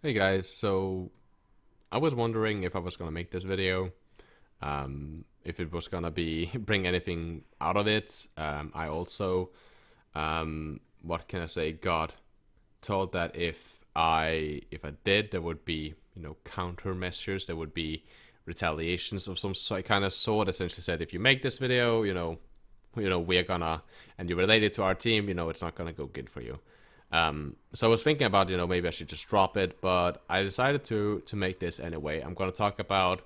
Hey guys, so I was wondering if I was gonna make this video, if it was gonna be bring anything out of it. I also, what can I say, got told that if I did, there would be countermeasures, there would be retaliations of some kind of sort. Essentially said if you make this video, we're gonna and you relate it to our team, it's not gonna go good for you. So I was thinking about, maybe I should just drop it, but I decided to make this anyway. I'm going to talk about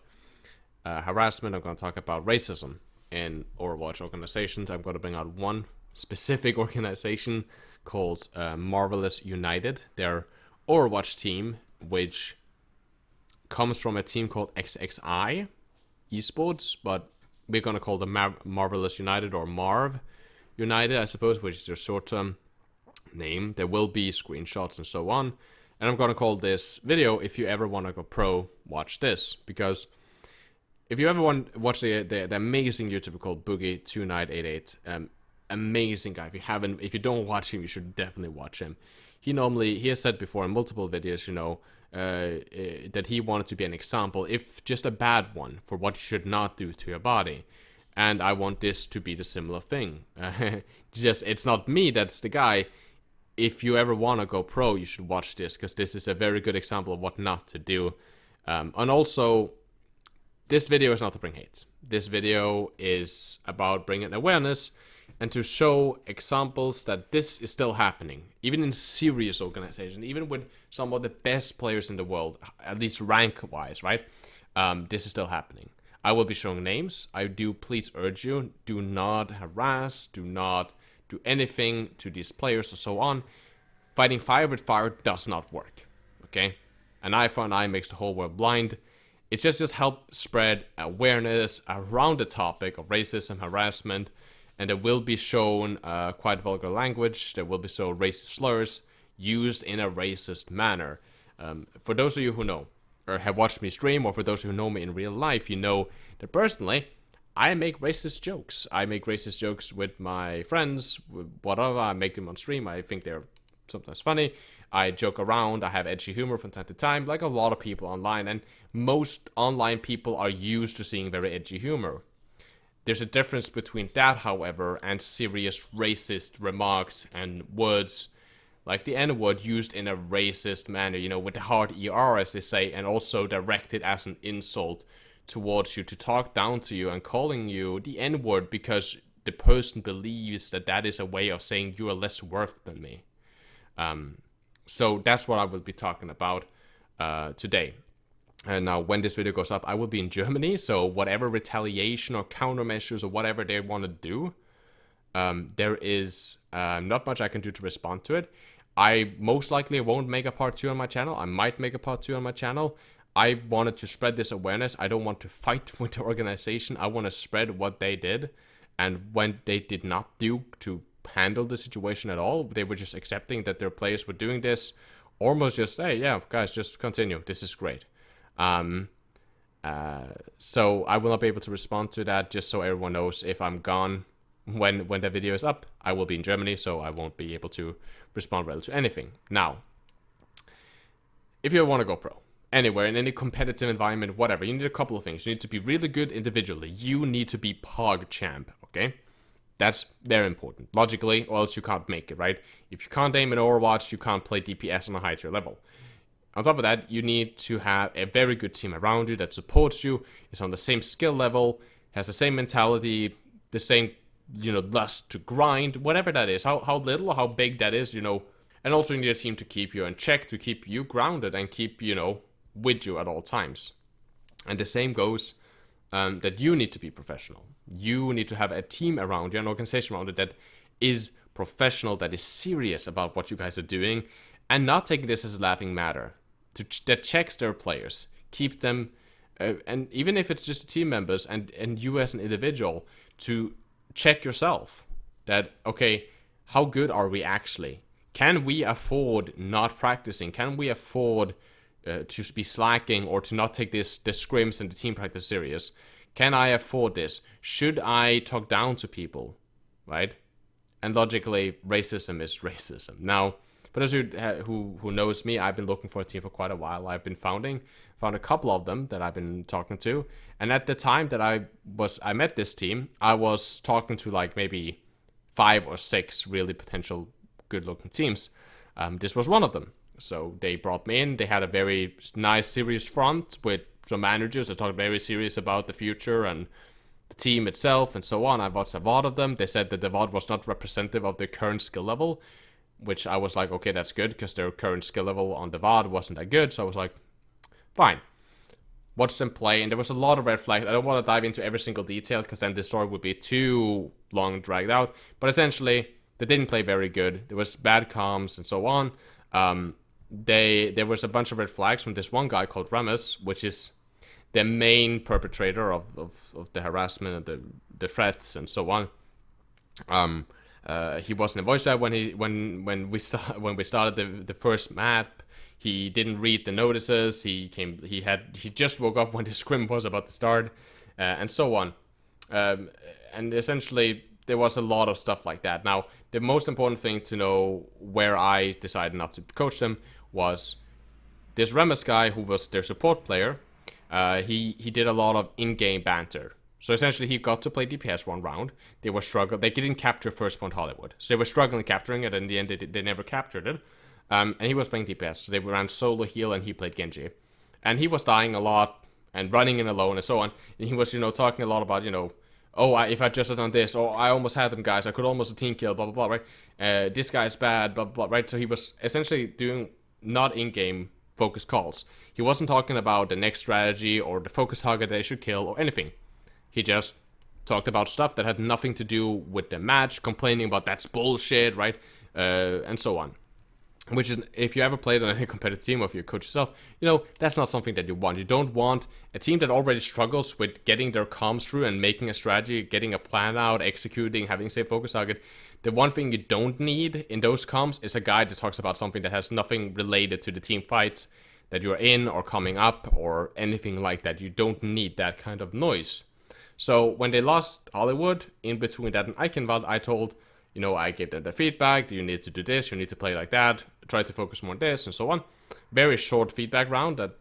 harassment. I'm going to talk about racism in Overwatch organizations. I'm going to bring out one specific organization called Marvelous United. Their Overwatch team, which comes from a team called XXI esports, but we're going to call them Marvelous United or Marv United, I suppose, which is their short term name. There will be screenshots and so on. And I'm going to call this video, if you ever want to go pro, watch this. Because if you ever want to watch the amazing YouTuber called Boogie2988, amazing guy. If you don't watch him, you should definitely watch him. He has said before in multiple videos, that he wanted to be an example, if just a bad one, for what you should not do to your body. And I want this to be the similar thing. It's not me that's the guy. If you ever want to go pro, you should watch this, because this is a very good example of what not to do. And also, this video is not to bring hate. This video is about bringing awareness and to show examples that this is still happening, even in serious organizations, even with some of the best players in the world, at least rank-wise, right? This is still happening. I will be showing names. I do please urge you, do not harass, do not do anything to these players or so on. Fighting fire with fire does not work, okay? An eye for an eye makes the whole world blind. It's just help spread awareness around the topic of racism, harassment, and there will be shown quite vulgar language. There will be shown racist slurs used in a racist manner. For those of you who know, or have watched me stream, or for those who know me in real life, you know that personally, I make racist jokes. I make racist jokes with my friends, whatever. I make them on stream. I think they're sometimes funny. I joke around. I have edgy humor from time to time, like a lot of people online. And most online people are used to seeing very edgy humor. There's a difference between that, however, and serious racist remarks and words, like the N-word used in a racist manner, with the hard ER, as they say, and also directed as an insult towards you, to talk down to you and calling you the N-word because the person believes that that is a way of saying you are less worth than me. So that's what I will be talking about today. And now when this video goes up, I will be in Germany, so whatever retaliation or countermeasures or whatever they want to do, there is not much I can do to respond to it. I most likely won't make a part 2 on my channel. I might make a part 2 on my channel. I wanted to spread this awareness. I don't want to fight with the organization. I want to spread what they did, and when they did not do to handle the situation at all, they were just accepting that their players were doing this, almost just, hey, yeah, guys, just continue. This is great. So I will not be able to respond to that, just so everyone knows. If I'm gone when the video is up, I will be in Germany, so I won't be able to respond really to anything. Now, if you want to go pro, anywhere, in any competitive environment, whatever, you need a couple of things. You need to be really good individually. You need to be POG champ, okay? That's very important, logically, or else you can't make it, right? If you can't aim in Overwatch, you can't play DPS on a high tier level. On top of that, you need to have a very good team around you that supports you, is on the same skill level, has the same mentality, the same, lust to grind, whatever that is, how little or how big that is, and also you need a team to keep you in check, to keep you grounded and keep, with you at all times. And the same goes that you need to be professional. You need to have a team around you, an organization around you that is professional, that is serious about what you guys are doing, and not taking this as a laughing matter. That checks their players, keep them, and even if it's just team members and you as an individual, to check yourself that, okay, how good are we actually? Can we afford not practicing? Can we afford to be slacking or to not take the scrims and the team practice serious? Can I afford this? Should I talk down to people, right? And logically, racism is racism. Now, For those who knows me, I've been looking for a team for quite a while. I've been found a couple of them that I've been talking to, and at the time that I met this team, I was talking to like maybe 5 or 6 really potential good-looking teams. This was one of them. So they brought me in. They had a very nice, serious front with some managers that talked very serious about the future and the team itself and so on. I watched a VOD of them. They said that the VOD was not representative of their current skill level, which I was like, okay, that's good, because their current skill level on the VOD wasn't that good. So I was like, fine. Watched them play, and there was a lot of red flags. I don't want to dive into every single detail, because then this story would be too long dragged out. But essentially, they didn't play very good. There was bad comms and so on. There was a bunch of red flags from this one guy called Remus, which is the main perpetrator of the harassment and the threats and so on. He wasn't a voice chat when we started the first map. He didn't read the notices. He just woke up when the scrim was about to start, and so on. And essentially, there was a lot of stuff like that. Now, the most important thing to know where I decided not to coach them was this Remus guy, who was their support player. He did a lot of in-game banter. So essentially, he got to play DPS one round. They were struggling. They didn't capture First Point Hollywood. So they were struggling capturing it, and in the end, they never captured it. And he was playing DPS. So they ran solo heal, and he played Genji. And he was dying a lot and running in alone and so on. And he was, talking a lot about, if I just had done this, or I almost had them, guys. I could almost a team kill, blah, blah, blah, right? This guy's bad, blah, blah, blah, right? So he was essentially doing not in-game focus calls. He wasn't talking about the next strategy or the focus target they should kill or anything. He just talked about stuff that had nothing to do with the match, complaining about that's bullshit, right? And so on. Which is, if you ever played on any competitive team or if you coach yourself, that's not something that you want. You don't want a team that already struggles with getting their comms through and making a strategy, getting a plan out, executing, having safe focus target. The one thing you don't need in those comms is a guy that talks about something that has nothing related to the team fights that you're in or coming up or anything like that. You don't need that kind of noise. So when they lost Hollywood, in between that and Eichenwald, I told, I gave them the feedback. You need to do this. You need to play like that. Try to focus more on this and so on. Very short feedback round that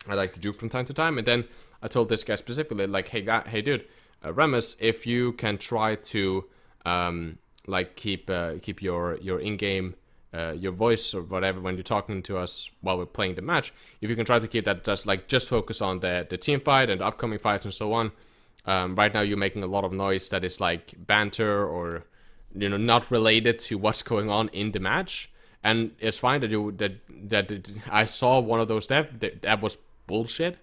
I like to do from time to time. And then I told this guy specifically, like, hey dude, Remus, if you can try to keep your in-game your voice or whatever when you're talking to us while we're playing the match, if you can try to keep that just focus on the team fight and the upcoming fights and so on. Right now you're making a lot of noise that is like banter or not related to what's going on in the match. And it's fine that I saw one of those that was bullshit.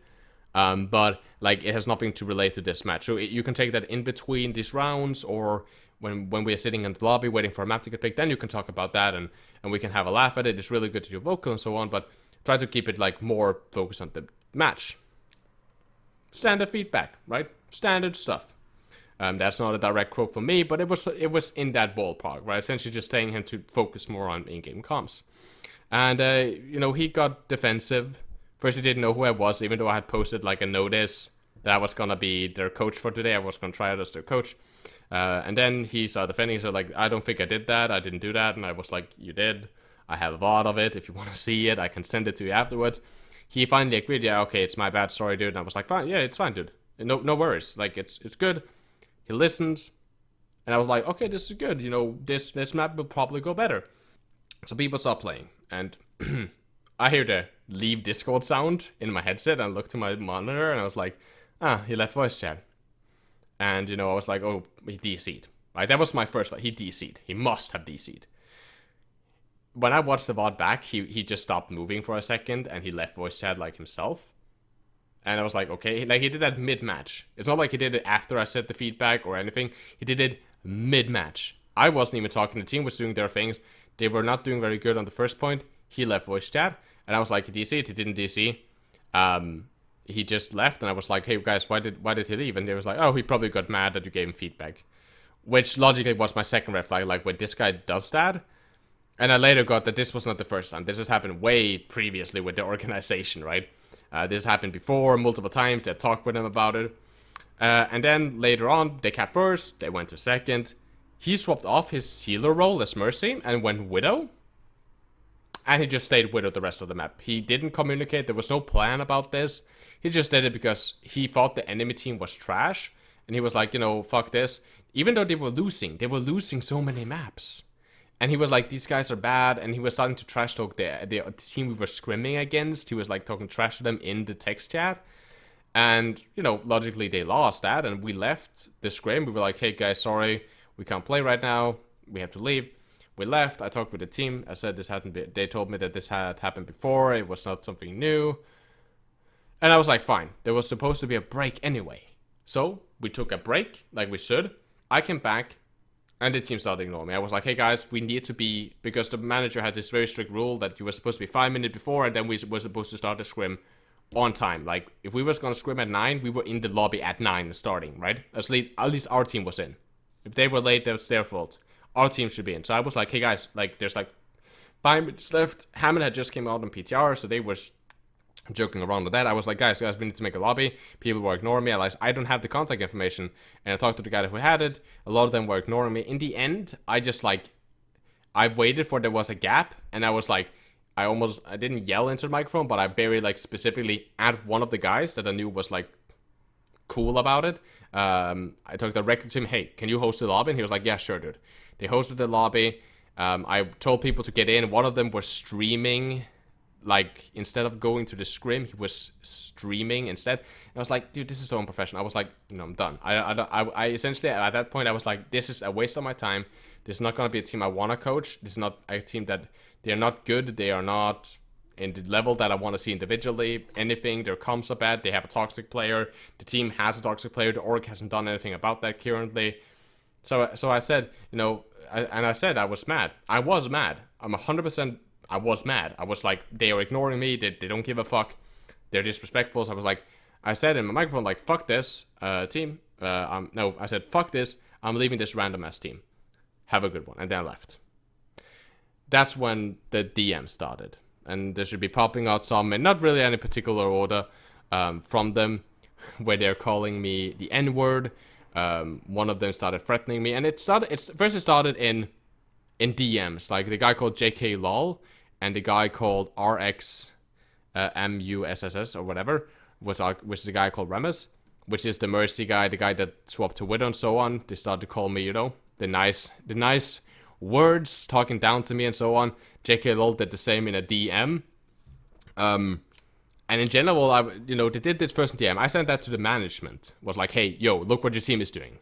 But like it has nothing to relate to this match. So you can take that in between these rounds, or when we're sitting in the lobby waiting for a map to get picked, then you can talk about that and we can have a laugh at it. It's really good to do vocal and so on, but try to keep it like more focused on the match. Standard feedback, right? Standard stuff. That's not a direct quote from me, but it was in that ballpark, right? Essentially just telling him to focus more on in-game comms. And, he got defensive. First, he didn't know who I was, even though I had posted like a notice that I was going to be their coach for today. I was going to try out as their coach. And then he started defending. He said, like, I don't think I did that. I didn't do that. And I was like, you did. I have a lot of it. If you want to see it, I can send it to you afterwards. He finally agreed. Yeah, okay, it's my bad. Sorry, dude. And I was like, fine. Yeah, it's fine, dude. No worries. Like, it's good. He listened, and I was like, okay, this is good. This map will probably go better. So people start playing, and I hear the leave Discord sound in my headset, and I look to my monitor, and I was like, he left voice chat. And, I was like, oh, he DC'd. Right, that was my first thought. He DC'd. He must have DC'd. When I watched the VOD back, he just stopped moving for a second, and he left voice chat like himself. And I was like, okay, like he did that mid-match. It's not like he did it after I said the feedback or anything. He did it mid-match. I wasn't even talking. The team was doing their things. They were not doing very good on the first point. He left voice chat. And I was like, he DC'd. He didn't DC. He just left. And I was like, hey, guys, why did he leave? And they was like, oh, he probably got mad that you gave him feedback. Which logically was my second red flag. Like, when this guy does that. And I later got that this was not the first time. This has happened way previously with the organization, right? This happened before multiple times. They talked with him about it. And then later on, they capped first. They went to second. He swapped off his healer role as Mercy and went Widow. and he just stayed with it the rest of the map. He didn't communicate. There was no plan about this. He just did it because he thought the enemy team was trash, and he was like, fuck this. Even though they were losing so many maps. And he was like, these guys are bad, and he was starting to trash talk the team we were scrimming against. He was like talking trash to them in the text chat. And, logically they lost that, and we left the scrim. We were like, hey guys, sorry, we can't play right now. We have to leave. We left. I talked with the team. I said this hadn't been, they told me that this had happened before. It was not something new. And I was like, fine. There was supposed to be a break anyway. So we took a break, like we should. I came back, and the team started ignoring me. I was like, hey guys, we need to be, because the manager had this very strict rule that you were supposed to be 5 minutes before, and then we were supposed to start the scrim on time. Like, if we was going to scrim at 9, we were in the lobby at 9 starting, right? At least our team was in. If they were late, that's their fault. Our team should be in. So I was like, hey guys, like, there's like 5 minutes left. Hammond had just came out on PTR, so they were joking around with that. I was like, guys, we need to make a lobby. People were ignoring me. I realized I don't have the contact information. And I talked to the guy who had it. A lot of them were ignoring me. In the end, I waited for there was a gap. And I was like, I didn't yell into the microphone, but I very, like, specifically at one of the guys that I knew was, like, cool about it. I talked directly to him, hey, can you host the lobby? And he was like, yeah, sure, dude. They hosted the lobby. I told people to get in. One of them was streaming. Like, instead of going to the scrim, he was streaming instead. And I was like, dude, this is so unprofessional. I was like, I'm done. I essentially, at that point, I was like, this is a waste of my time. This is not going to be a team I want to coach. This is not a team that, they're not good. They are not in the level that I want to see individually. Anything, their comms are bad. They have a toxic player. The team has a toxic player. The org hasn't done anything about that currently. So I said, I said I was mad. I was mad. I'm 100%. I was mad. I was like, they are ignoring me. They don't give a fuck. They're disrespectful. So I was like, I said in my microphone, like, fuck this team. No, I said, fuck this. I'm leaving this random ass team. Have a good one. And then I left. That's when the DM started. And there should be popping out some, and not really any particular order from them, where they're calling me the N-word. One of them started threatening me. And it started in DMs. Like the guy called JK Lol and the guy called RX MUSSS or whatever, which is the guy called Remus, which is the Mercy guy, the guy that swapped to Widow and so on. They started to call me, the nice words, talking down to me and so on. JK Lol did the same in a DM. And in general, they did this first in DM. I sent that to the management. Was like, hey, yo, look what your team is doing.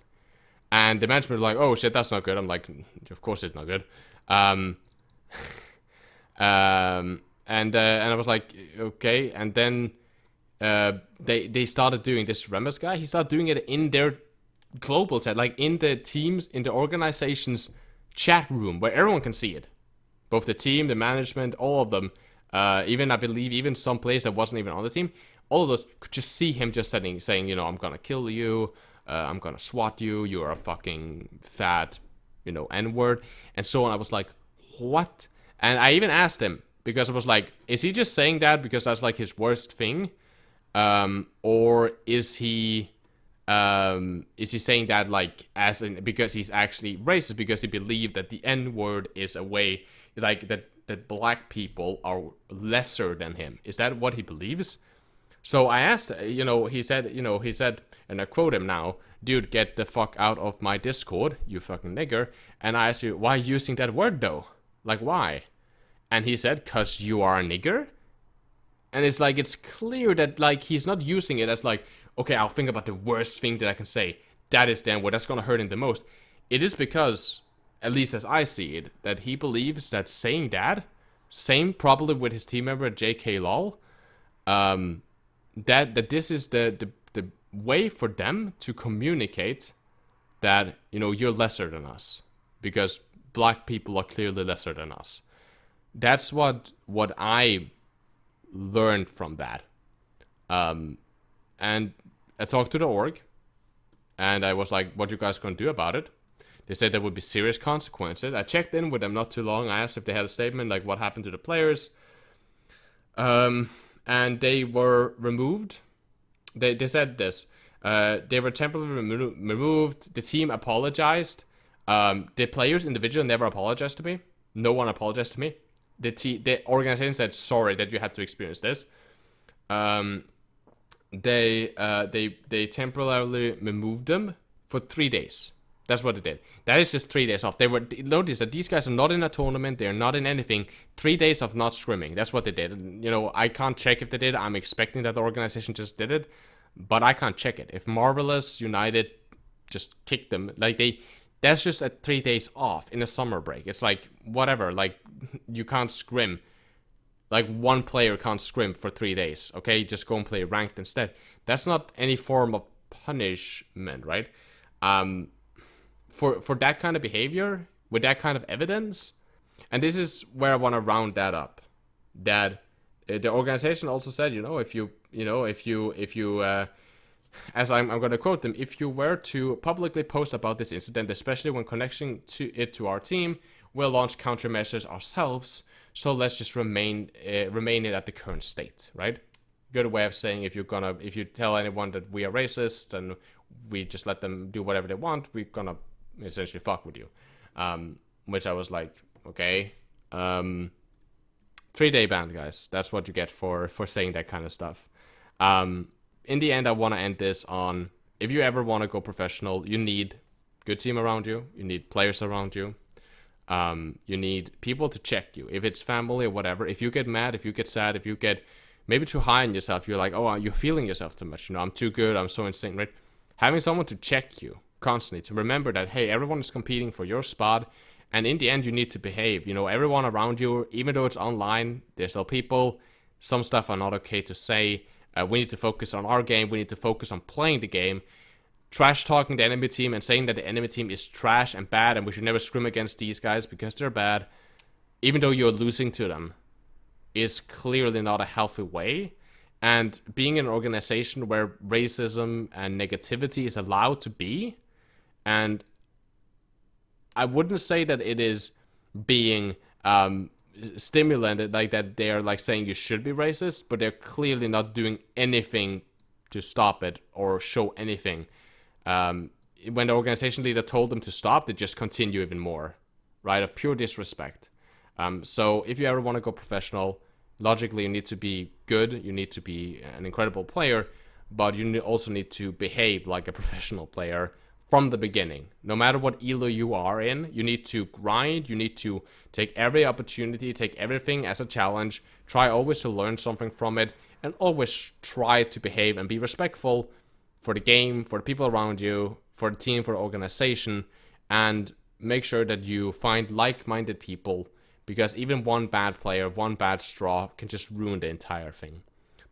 And the management was like, oh shit, that's not good. I'm like, of course it's not good. And I was like, okay. And then they started doing this Remus guy. He started doing it in their global chat, like in the teams, in the organization's chat room where everyone can see it. Both the team, the management, all of them. Even, I believe, even some players that wasn't even on the team, all of those could just see him just saying, I'm gonna kill you. I'm gonna swat you. You're a fucking fat, N-word, and so on. I was like, what? And I even asked him, because I was like, is he just saying that because that's like his worst thing, or is he saying that like because he's actually racist, because he believed that the N-word is a way like that black people are lesser than him? Is that what he believes? So I asked, he said, and I quote him now, dude, get the fuck out of my Discord, you fucking nigger. And I asked you, why are you using that word though? Like, why? And he said, 'cause you are a nigger? And it's like, it's clear that like he's not using it as like, okay, I'll think about the worst thing that I can say. That is then what that's gonna hurt him the most. It is because, at least as I see it, that he believes that saying that, same probably with his team member JK Lol, that this is the way for them to communicate that, you're lesser than us, because black people are clearly lesser than us. That's what I learned from that. And I talked to the org, and I was like, what you guys gonna do about it? They said there would be serious consequences. I checked in with them not too long. I asked if they had a statement, like what happened to the players. And they were removed. They said this. They were temporarily removed. The team apologized. The players individually never apologized to me. No one apologized to me. the organization said sorry that you had to experience this. They temporarily removed them for 3 days. That's what they did. That is just 3 days off. Notice that these guys are not in a tournament. They're not in anything. 3 days of not scrimming. That's what they did. And, you know, I can't check if they did. I'm expecting that the organization just did it, but I can't check it. If Marvelous United just kicked them, like that's just at 3 days off in a summer break. It's like whatever. Like you can't scrim. Like one player can't scrim for 3 days. Okay, just go and play ranked instead. That's not any form of punishment, right? For that kind of behavior, with that kind of evidence, and this is where I want to round that up. That the organization also said, if you, as I'm going to quote them, if you were to publicly post about this incident, especially when connecting to our team, we'll launch countermeasures ourselves. So let's just remain it at the current state, right? Good way of saying if you tell anyone that we are racist and we just let them do whatever they want, we're gonna essentially fuck with you. Which I was like, okay. 3-day ban, guys. That's what you get for saying that kind of stuff. In the end, I want to end this on, if you ever want to go professional, you need good team around you. You need players around you. You need people to check you. If it's family or whatever, if you get mad, if you get sad, if you get maybe too high on yourself, you're like, oh, you're feeling yourself too much. I'm too good. I'm so insane, right? Having someone to check you constantly, to remember that, hey, everyone is competing for your spot. And in the end, you need to behave. Everyone around you, even though it's online, there's still people. Some stuff are not okay to say. We need to focus on our game. We need to focus on playing the game. Trash talking the enemy team and saying that the enemy team is trash and bad and we should never scrim against these guys because they're bad, even though you're losing to them, is clearly not a healthy way. And being in an organization where racism and negativity is allowed to be, and I wouldn't say that it is being stimulated, like that they are like saying you should be racist, but they're clearly not doing anything to stop it or show anything. When the organization leader told them to stop, they just continue even more, right? Of pure disrespect. So if you ever want to go professional, logically you need to be good, you need to be an incredible player, but you also need to behave like a professional player from the beginning. No matter what elo you are in, you need to grind, you need to take every opportunity, take everything as a challenge, try always to learn something from it, and always try to behave and be respectful for the game, for the people around you, for the team, for the organization, and make sure that you find like-minded people, because even one bad player, one bad straw can just ruin the entire thing.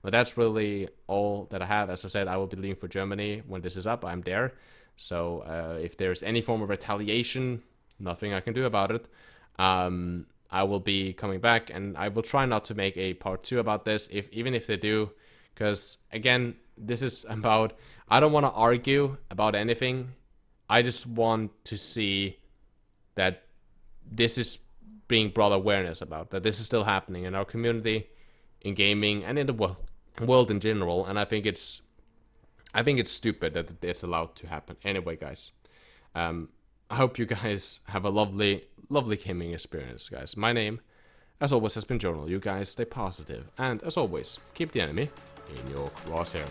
But that's really all that I have. As I said, I will be leaving for Germany when this is up. I'm there. So if there's any form of retaliation, nothing I can do about it. I will be coming back, and I will try not to make a part 2 about this, even if they do, because again, this is about, I don't want to argue about anything. I just want to see that this is being brought awareness about, that this is still happening in our community, in gaming, and in the world in general. And I think it's stupid that it's allowed to happen. Anyway, guys, I hope you guys have a lovely gaming experience, guys. My name, as always, has been Jonal. You guys stay positive, and as always, keep the enemy in your crosshair.